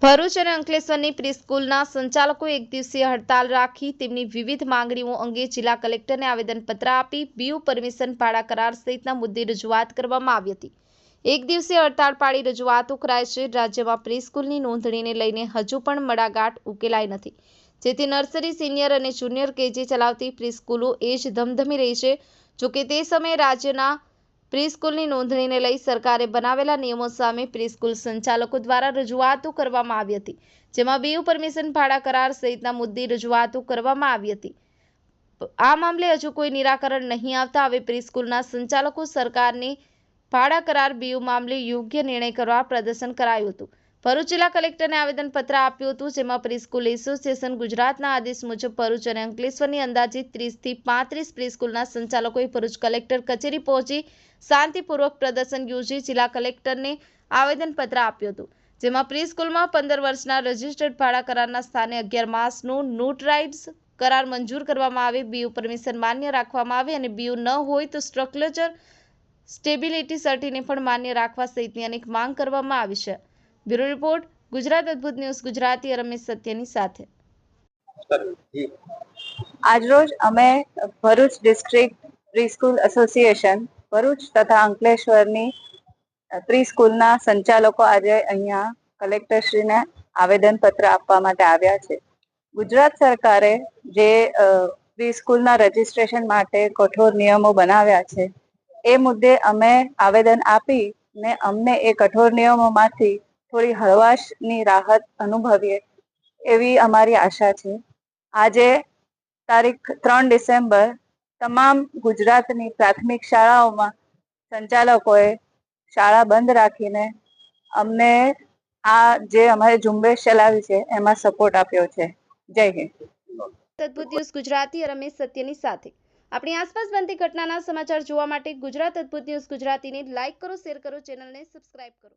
ભરૂચ અને અંકલેશ્વરની પ્રીસ્કૂલના સંચાલકો એક દિવસીય હડતાલ રાખી તેમની વિવિધ માંગણીઓ અંગે જિલ્લા કલેક્ટરને આવેદનપત્ર આપી બીયુ પરમિશન ભાડા કરાર સહિતના મુદ્દે રજૂઆત કરવામાં આવી હતી। એક દિવસીય હડતાળ પાડી રજૂઆતો કરાઈ છે। રાજ્યમાં પ્રીસ્કૂલની નોંધણીને લઈને હજુ પણ મડાગાંઠ ઉકેલાઈ નથી, જેથી નર્સરી, સિનિયર અને જુનિયર કેજી ચલાવતી પ્રીસ્કૂલો એ જ ધમધમી રહી છે। જોકે તે સમયે રાજ્યના પ્રીસ્કૂલની નોંધણીને લઈ સરકારે બનાવેલા નિયમો સામે પ્રીસ્કૂલ સંચાલકો દ્વારા રજૂઆતો કરવામાં આવી હતી, જેમાં બીયુ પરમિશન ભાડા કરાર સહિતના મુદ્દે રજૂઆતો કરવામાં આવી હતી। આ મામલે હજુ કોઈ નિરાકરણ નહીં આવતા હવે પ્રીસ્કૂલના સંચાલકો સરકારની ભાડા કરાર બીયુ મામલે યોગ્ય નિર્ણય કરવા પ્રદર્શન કરાયું હતું। ભરૂચ જિલ્લા કલેક્ટરને આવેદનપત્ર આપ્યું હતું, જેમાં પ્રીસ્કૂલ એસોસિએશન ગુજરાતના આદેશ મુજબ ભરૂચ અને અંકલેશ્વરની અંદાજિત 30 થી 35 પ્રીસ્કૂલના સંચાલકોએ ભરૂચ કલેક્ટર કચેરી પહોંચી શાંતિપૂર્વક પ્રદર્શન યોજી જિલ્લા કલેક્ટરને આવેદનપત્ર આપ્યું હતું, જેમાં પ્રીસ્કૂલમાં 15 વર્ષના રજિસ્ટર્ડ ભાડા કરારના સ્થાને 11 માસનો નોટરાઇઝ્ડ કરાર મંજૂર કરવામાં આવે, બીયુ પરમિશન માન્ય રાખવામાં આવે અને બીયુ ન હોય તો સ્ટ્રક્ચરલ સ્ટેબિલિટી સર્ટિને પણ માન્ય રાખવા સહિતની અનેક માંગ કરવામાં આવી છે। બ્યુરો રિપોર્ટ, ગુજરાત અદ્ભુત ન્યૂઝ ગુજરાતી, રમેશ સત્યની સાથે। આજરોજ અમે Bharuch district preschool association Bharuch તથા અંકલેશ્વરની પ્રીસ્કૂલના સંચાલકો આજે અહીંયા કલેક્ટરશ્રીને આવેદનપત્ર આપવા માટે આવ્યા છે। ગુજરાત સરકારે જે પ્રીસ્કૂલના રજિસ્ટ્રેશન માટે કઠોર નિયમો બનાવ્યા છે, એ મુદ્દે અમે આવેદન આપીને અમને એ કઠોર નિયમોમાંથી થોડી હળવાશની રાહત અનુભવીએ એવી અમારી આશા છે। આજે તારીખ 3 ડિસેમ્બર તમામ ગુજરાતની પ્રાથમિક શાળાઓમાં સંચાલકોએ શાળા બંધ રાખીને અમને આ જે અમારી ઝુંબેશ ચલાવી છે એમાં સપોર્ટ આપ્યો છે। જય હિન્દ। અદ્ભુત ન્યૂઝ ગુજરાતી, રમેશ સત્યની સાથે। આપણી આસપાસ બનતી ઘટનાના સમાચાર જોવા માટે ગુજરાત અદ્ભુત ન્યૂઝ ગુજરાતીને લાઇક કરો, શેર કરો, ચેનલને સબસ્ક્રાઇબ કરો।